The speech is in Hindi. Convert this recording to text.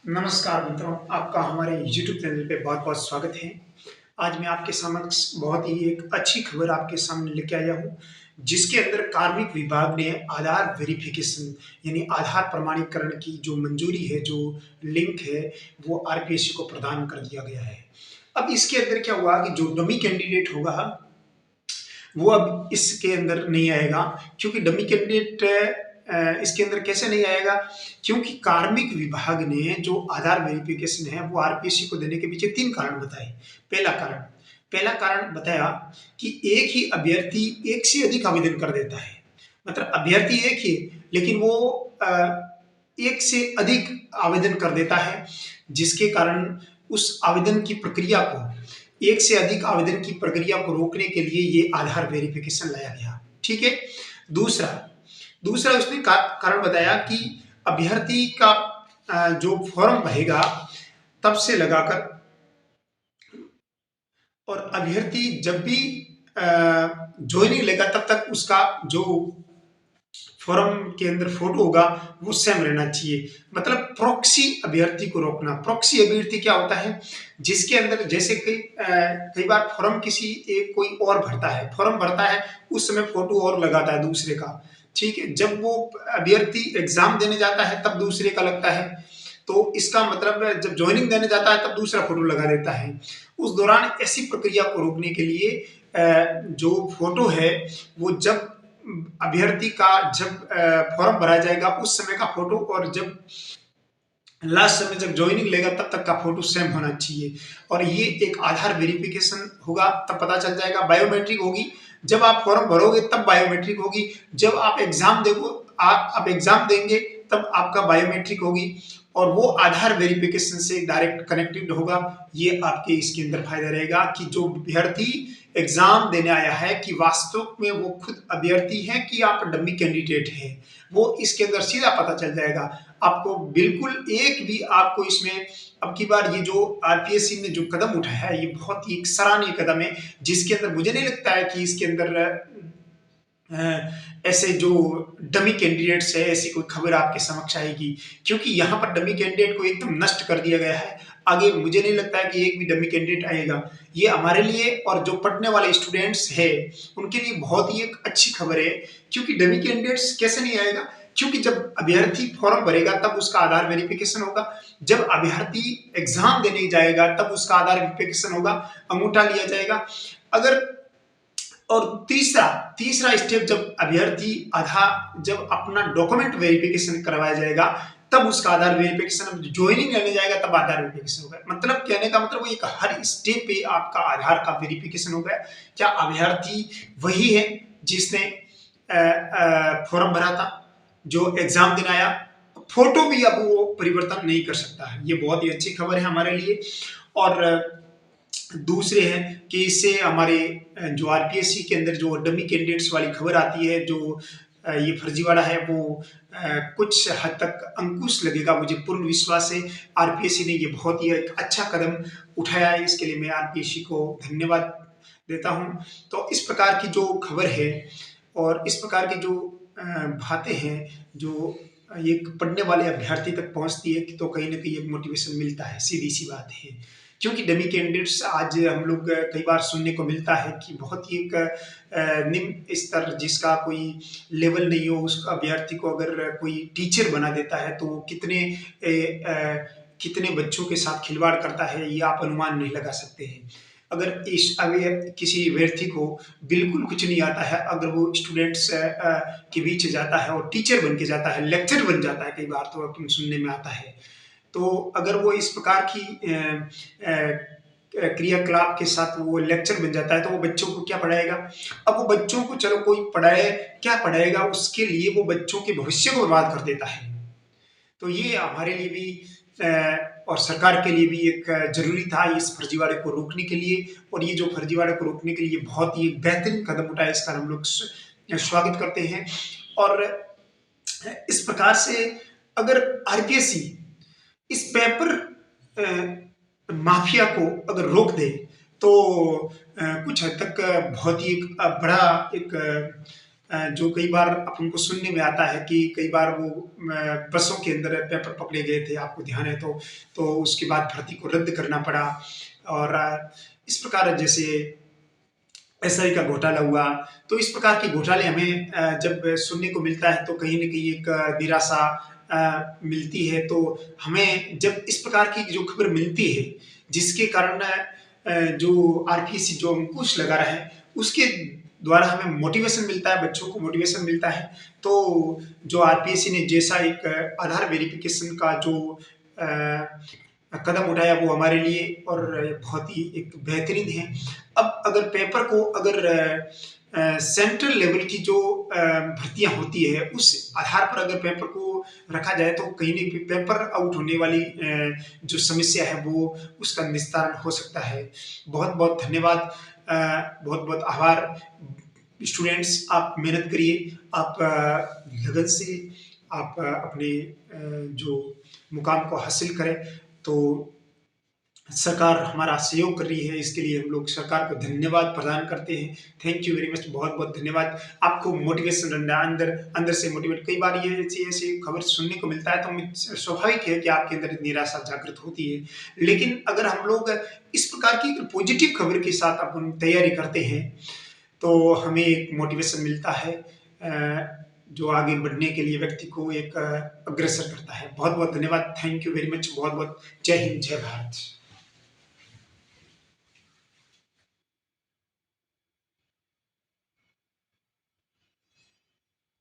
नमस्कार मित्रों, आपका हमारे YouTube चैनल पे बहुत-बहुत स्वागत है। आज मैं आपके समक्ष बहुत ही एक अच्छी खबर आपके सामने लेके आया हूँ, जिसके अंदर कार्मिक विभाग ने आधार वेरिफ़िकेशन यानी आधार प्रमाणीकरण की जो मंजूरी है, जो लिंक है, वो आरपीएससी को प्रदान कर दिया गया है। अब इसके अंदर क्या हुआ कि जो डमी कैंडिडेट होगा वो अब इसके अंदर नहीं आएगा, क्योंकि डमी कैंडिडेट इसके अंदर कैसे नहीं आएगा? क्योंकि कार्मिक विभाग ने जो आधार वेरिफिकेशन है वो आरपीएससी को देने के पीछे 3 कारण बताए। पहला कारण बताया कि एक ही अभ्यर्थी एक से अधिक आवेदन कर देता है। मतलब अभ्यर्थी एक ही लेकिन वो एक से अधिक आवेदन कर देता है, जिसके कारण उस आवेदन की प्रक्रिया को एक से अधिक आवेदन की प्रक्रिया को रोकने के लिए ये आधार वेरिफिकेशन लाया गया। ठीक है। दूसरा दूसरा उसने कारण बताया कि अभ्यर्थी का जो फॉर्म भरेगा तब से लगाकर और अभ्यर्थी जब भी ज्वाइनिंग लेगा तब तक उसका जो फॉर्म के अंदर फोटो होगा वो सेम रहना चाहिए। मतलब प्रॉक्सी अभ्यर्थी को रोकना। प्रॉक्सी अभ्यर्थी क्या होता है? जिसके अंदर जैसे कई बार फॉर्म किसी एक कोई और भरता है, फॉर्म भरता है उस समय फोटो और लगाता है दूसरे का। ठीक है। जब वो अभ्यर्थी एग्जाम देने जाता है तब दूसरे का लगता है। तो इसका मतलब जब ज्वाइनिंग देने जाता है तब दूसरा फोटो लगा देता है। उस दौरान ऐसी प्रक्रिया को रोकने के लिए जो फोटो है वो जब अभ्यर्थी का जब फॉर्म भरा जाएगा उस समय का फोटो और जब लास्ट समय जब ज्वाइनिंग लेगा तब तक का फोटो सेम होना चाहिए। और ये एक आधार वेरिफिकेशन होगा तब पता चल जाएगा। बायोमेट्रिक होगी, जब आप फॉर्म भरोगे तब बायोमेट्रिक होगी, जब आप एग्जाम देखो आप एग्जाम देंगे तब आपका बायोमेट्रिक होगी और वो आधार वेरिफिकेशन से डायरेक्ट कनेक्टेड होगा। ये आपके इसके अंदर फायदा रहेगा कि जो अभ्यर्थी एग्जाम देने आया है कि वास्तव में वो खुद अभ्यर्थी है कि आप डमी कैंडिडेट है, वो इसके अंदर सीधा पता चल जाएगा। आपको बिल्कुल एक भी आपको इसमें अब की बार ये जो आरपीएससी ने जो कदम उठाया है ये बहुत ही एक सराहनीय कदम है, जिसके अंदर मुझे नहीं लगता है कि इसके अंदर ऐसे जो डमी कैंडिडेट्स है ऐसी कोई खबर आपके समक्ष आएगी, क्योंकि यहाँ पर डमी कैंडिडेट को एकदम नष्ट कर दिया गया है। आगे मुझे नहीं लगता है कि एक भी डमी कैंडिडेट आएगा। ये हमारे लिए और जो पढ़ने वाले स्टूडेंट्स है उनके लिए बहुत ही एक अच्छी खबर है, क्योंकि डमी कैंडिडेट्स कैसे नहीं आएगा? क्योंकि जब अभ्यर्थी फॉर्म भरेगा तब उसका आधार वेरिफिकेशन होगा, जब अभ्यर्थी एग्जाम देने जाएगा तब उसका आधार वेरिफिकेशन होगा, अंगूठा लिया जाएगा। अगर और तीसरा तीसरा स्टेप जब अभ्यर्थी जब अपना डॉक्यूमेंट वेरिफिकेशन करवाया जाएगा तब उसका आधार वेरिफिकेशन, ज्वाइनिंग लेने जाएगा तब आधार वेरिफिकेशन होगा। मतलब कहने का मतलब एक हर स्टेप पे आपका आधार का वेरिफिकेशन हो गया। क्या अभ्यर्थी वही है जिसने फॉर्म भरा था, जो एग्जाम देने आया? फोटो भी अब वो परिवर्तन नहीं कर सकता है। ये बहुत ही अच्छी खबर है हमारे लिए। और दूसरे हैं कि इससे हमारे जो आरपीएससी के अंदर जो डमी कैंडिडेट्स वाली खबर आती है, जो ये फर्जीवाड़ा है, वो कुछ हद तक अंकुश लगेगा। मुझे पूर्ण विश्वास है आरपीएससी ने ये बहुत ही एक अच्छा कदम उठाया है। इसके लिए मैं आरपीएससी को धन्यवाद देता हूँ। तो इस प्रकार की जो खबर है और इस प्रकार की जो बातें हैं जो एक पढ़ने वाले अभ्यर्थी तक पहुंचती है तो कहीं ना कहीं एक मोटिवेशन मिलता है। सीधी सी बात है, क्योंकि डमी कैंडिडेट्स आज हम लोग कई बार सुनने को मिलता है कि बहुत ही एक निम्न स्तर जिसका कोई लेवल नहीं हो उस अभ्यर्थी को अगर कोई टीचर बना देता है तो वो कितने बच्चों के साथ खिलवाड़ करता है ये आप अनुमान नहीं लगा सकते हैं। अगर किसी अभ्यर्थी को बिल्कुल कुछ नहीं आता है, अगर वो स्टूडेंट्स के बीच जाता है और टीचर बन के जाता है, लेक्चर बन जाता है, कई बार तो अपन सुनने में आता है, तो अगर वो इस प्रकार की क्रियाकलाप के साथ वो लेक्चर बन जाता है तो वो बच्चों को क्या पढ़ाएगा? अब वो बच्चों को चलो कोई पढ़ाए, क्या पढ़ाएगा? उसके लिए वो बच्चों के भविष्य को बर्बाद कर देता है। तो ये हमारे लिए भी और सरकार के लिए भी एक जरूरी था इस फर्जीवाड़े को रोकने के लिए। और ये जो फर्जीवाड़े को रोकने के लिए बहुत ही बेहतरीन कदम उठाया, इसका हम लोग स्वागत करते हैं। और इस प्रकार से अगर आरपीएससी इस पेपर माफिया को अगर रोक दे तो कुछ हद तक बहुत ही एक बड़ा एक जो कई बार अपन को सुनने में आता है कि कई बार वो बसों के अंदर पेपर पकड़े गए थे, आपको ध्यान है तो उसके बाद भर्ती को रद्द करना पड़ा और इस प्रकार जैसे एसआई का घोटाला हुआ, तो इस प्रकार के घोटाले हमें जब सुनने को मिलता है तो कहीं न कहीं एक निराशा मिलती है। तो हमें जब इस प्रकार की जो खबर मिलती है, जिसके कारण जो आरपीएससी जो अंकुश लगा रहा है, उसके द्वारा हमें मोटिवेशन मिलता है, बच्चों को मोटिवेशन मिलता है। तो जो आरपीएससी ने जैसा एक आधार वेरिफिकेशन का जो कदम उठाया वो हमारे लिए और बहुत ही एक बेहतरीन है। अब अगर पेपर को अगर सेंट्रल लेवल की जो भर्तियाँ होती है, उस आधार पर अगर पेपर को रखा जाए तो कहीं न कहीं पेपर आउट होने वाली जो समस्या है वो उसका निस्तारण हो सकता है। बहुत-बहुत धन्यवाद बहुत-बहुत आभार। स्टूडेंट्स आप मेहनत करिए, आप लगन से आप अपने जो मुकाम को हासिल करें, तो सरकार हमारा सहयोग कर रही है, इसके लिए हम लोग सरकार को धन्यवाद प्रदान करते हैं। थैंक यू वेरी मच, बहुत-बहुत धन्यवाद। आपको मोटिवेशन रहना अंदर अंदर से मोटिवेट कई बार ये ऐसी-ऐसी खबर सुनने को मिलता है, तो स्वाभाविक है कि आपके अंदर निराशा जागृत होती है। लेकिन अगर हम लोग इस प्रकार की पॉजिटिव खबर के साथ अपन तैयारी करते हैं, तो हमें एक मोटिवेशन मिलता है जो आगे बढ़ने के लिए व्यक्ति को एक अग्रसर करता है। बहुत-बहुत धन्यवाद। Thank you very much. बहुत-बहुत जय हिंद, जय भारत।